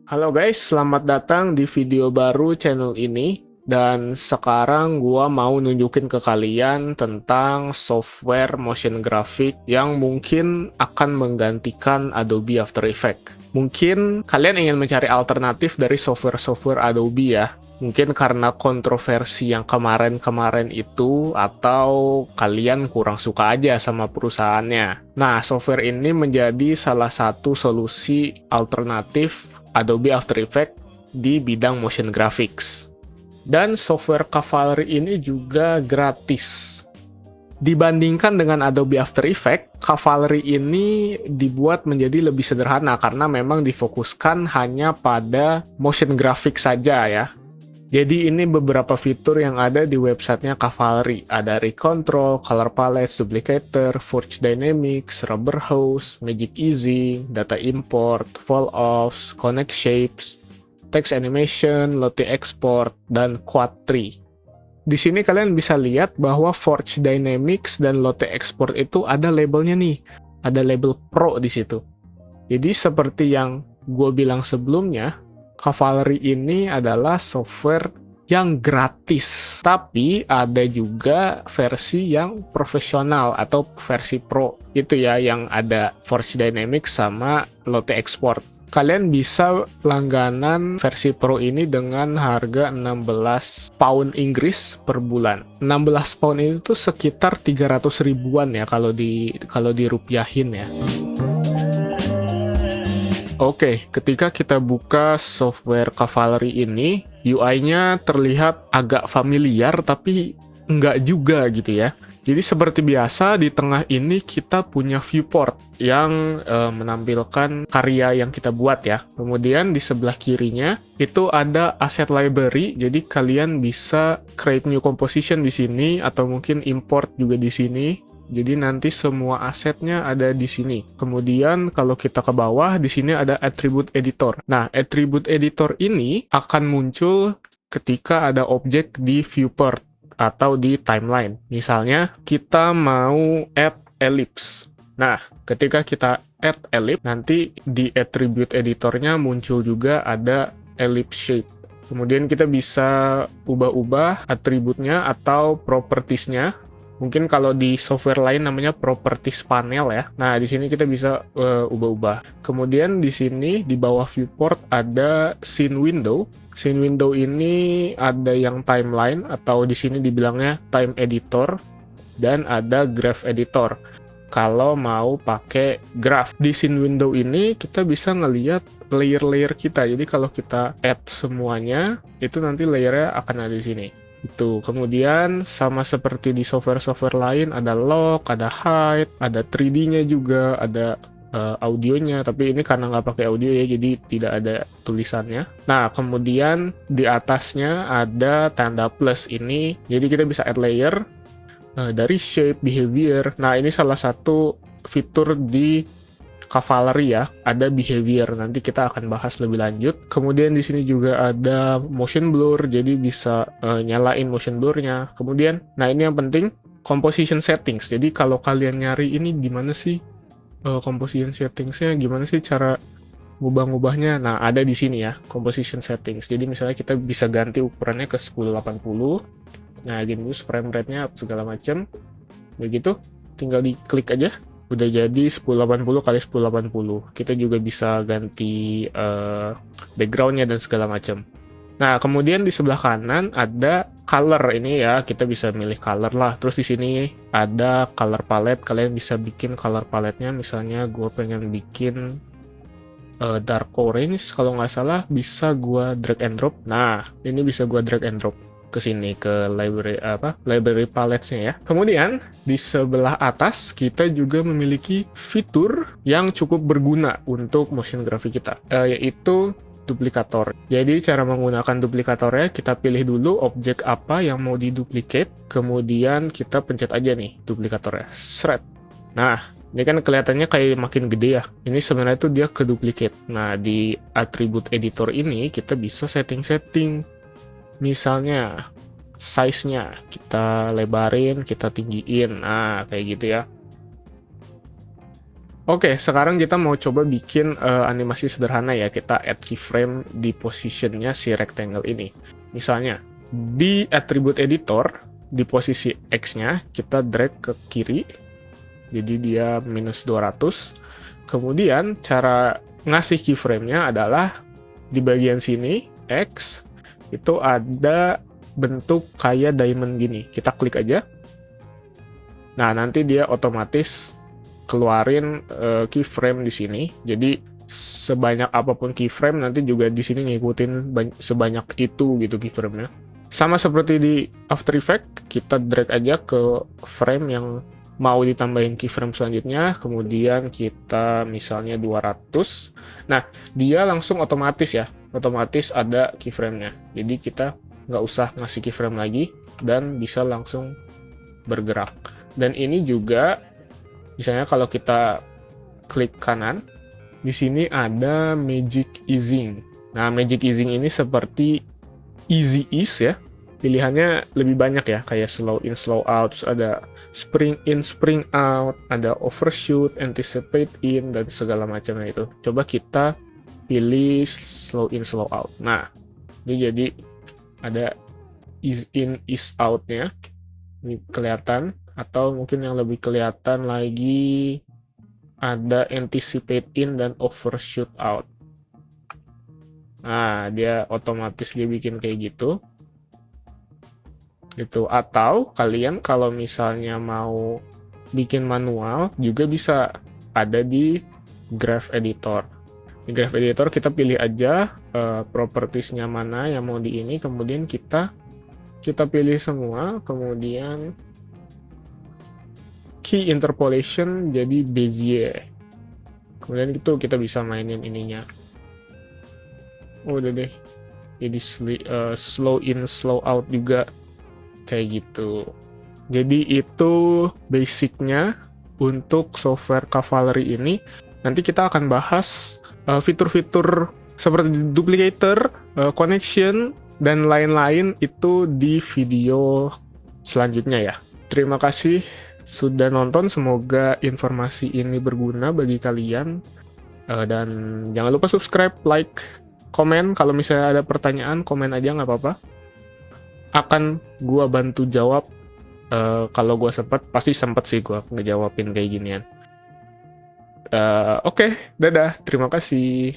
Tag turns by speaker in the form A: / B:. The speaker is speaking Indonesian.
A: Halo guys, selamat datang di video baru channel ini. Dan sekarang gua mau nunjukin ke kalian tentang software motion graphic yang mungkin akan menggantikan Adobe After Effects. Mungkin kalian ingin mencari alternatif dari software-software Adobe ya. Mungkin karena kontroversi yang kemarin-kemarin itu, atau kalian kurang suka aja sama perusahaannya. Nah, software ini menjadi salah satu solusi alternatif Adobe After Effects di bidang motion graphics. Dan software Cavalry ini juga gratis. Dibandingkan dengan Adobe After Effects, Cavalry ini dibuat menjadi lebih sederhana karena memang difokuskan hanya pada motion graphics saja ya. Jadi ini beberapa fitur yang ada di websitenya Cavalry. Ada Recontrol, Color Palette, Duplicator, Forge Dynamics, Rubber Hose, Magic Easing, Data Import, Fall Offs, Connect Shapes, Text Animation, Lottie Export, dan Quad 3. Di sini kalian bisa lihat bahwa Forge Dynamics dan Lottie Export itu ada labelnya nih. Ada label Pro di situ. Jadi seperti yang gue bilang sebelumnya, Cavalry ini adalah software yang gratis, tapi ada juga versi yang profesional atau versi pro, itu ya, yang ada Forge Dynamics sama Lottie Export. Kalian bisa langganan versi pro ini dengan harga 16 pound Inggris per bulan. 16 pound itu tuh sekitar 300 ribuan ya kalau dirupiahin ya. Oke, ketika kita buka software Cavalry ini, UI-nya terlihat agak familiar, tapi enggak juga gitu ya. Jadi seperti biasa, di tengah ini kita punya viewport yang menampilkan karya yang kita buat ya. Kemudian di sebelah kirinya, itu ada asset library, jadi kalian bisa create new composition di sini, atau mungkin import juga di sini. Jadi nanti semua asetnya ada di sini. Kemudian kalau kita ke bawah, di sini ada attribute editor. Nah, attribute editor ini akan muncul ketika ada objek di viewport atau di timeline. Misalnya, kita mau add ellipse. Nah, ketika kita add ellipse, nanti di attribute editornya muncul juga ada ellipse shape. Kemudian kita bisa ubah-ubah atributnya atau propertiesnya. Mungkin kalau di software lain namanya properties panel ya. Nah, di sini kita bisa ubah-ubah. Kemudian di sini di bawah viewport ada scene window. Scene window ini ada yang timeline atau di sini dibilangnya time editor, dan ada graph editor. Kalau mau pakai graph di scene window ini, kita bisa ngelihat layer-layer kita. Jadi kalau kita add semuanya, itu nanti layernya akan ada di sini. Itu. Kemudian sama seperti di software-software lain, ada lock, ada hide, ada 3D-nya juga, ada audionya, tapi ini karena nggak pakai audio ya, jadi tidak ada tulisannya. Nah, kemudian di atasnya ada tanda plus ini, jadi kita bisa add layer dari shape, behavior. Nah, ini salah satu fitur di Cavalry ya, ada behavior, nanti kita akan bahas lebih lanjut. Kemudian di sini juga ada motion blur, jadi bisa nyalain motion blurnya. Kemudian, nah ini yang penting, composition settings. Jadi kalau kalian nyari ini gimana sih composition settingsnya, gimana sih cara ngubah-ngubahnya, nah ada di sini ya, composition settings. Jadi misalnya kita bisa ganti ukurannya ke 1080, nah use frame rate-nya segala macam, begitu, tinggal diklik aja. Udah jadi 1080 kali 1080. Kita juga bisa ganti backgroundnya dan segala macam. Nah, kemudian di sebelah kanan ada color ini ya, kita bisa milih color lah. Terus di sini ada color palette, kalian bisa bikin color palette-nya. Misalnya gue pengen bikin dark orange, kalau nggak salah bisa gue drag and drop. Nah, ini bisa gue drag and drop ke sini, ke library palettes-nya ya. Kemudian di sebelah atas kita juga memiliki fitur yang cukup berguna untuk motion graphic kita, yaitu duplikator. Jadi cara menggunakan duplikatornya, kita pilih dulu objek apa yang mau diduplicate, kemudian kita pencet aja nih duplikatornya, shred. Nah, ini kan kelihatannya kayak makin gede ya. Ini sebenarnya itu dia keduplicate. Nah, di attribute editor ini kita bisa setting-setting. Misalnya size-nya kita lebarin, kita tinggiin, nah kayak gitu ya. Oke, sekarang kita mau coba bikin animasi sederhana ya. Kita add keyframe di positionnya si rectangle ini. Misalnya, di attribute editor, di posisi X-nya, kita drag ke kiri. Jadi dia minus 200. Kemudian, cara ngasih keyframe-nya adalah di bagian sini, X, itu ada bentuk kayak diamond gini. Kita klik aja. Nah, nanti dia otomatis keluarin keyframe di sini. Jadi sebanyak apapun keyframe nanti juga di sini ngikutin sebanyak itu gitu keyframe-nya. Sama seperti di After Effects, kita drag aja ke frame yang mau ditambahin keyframe selanjutnya, kemudian kita misalnya 200. Nah, dia langsung otomatis ya, otomatis ada keyframe-nya. Jadi kita nggak usah ngasih keyframe lagi dan bisa langsung bergerak. Dan ini juga misalnya kalau kita klik kanan, di sini ada magic easing. Nah, magic easing ini seperti easy ease ya. Pilihannya lebih banyak ya, kayak slow in, slow out, terus ada spring in, spring out, ada overshoot, anticipate in, dan segala macamnya itu. Coba kita pilih slow in, slow out. Nah, ini jadi ada ease in, ease out-nya. Ini kelihatan, atau mungkin yang lebih kelihatan lagi ada anticipate in dan overshoot out. Nah, dia otomatis dia bikin kayak gitu. Gitu. Atau kalian kalau misalnya mau bikin manual juga bisa ada di Graph Editor. Di Graph Editor kita pilih aja propertiesnya mana yang mau di ini, kemudian kita pilih semua, kemudian key interpolation jadi Bezier. Kemudian itu kita bisa mainin ininya. Oh, udah deh. Jadi slow in, slow out juga. Kayak gitu. Jadi itu basicnya untuk software Cavalry ini. Nanti kita akan bahas fitur-fitur seperti duplicator, connection, dan lain-lain itu di video selanjutnya ya. Terima kasih sudah nonton, semoga informasi ini berguna bagi kalian. Dan jangan lupa subscribe, like, komen. Kalau misalnya ada pertanyaan, komen aja nggak apa-apa. Akan gua bantu jawab. Kalau gua pasti sempet sih gua ngejawabin kayak ginian. Oke, dadah, terima kasih.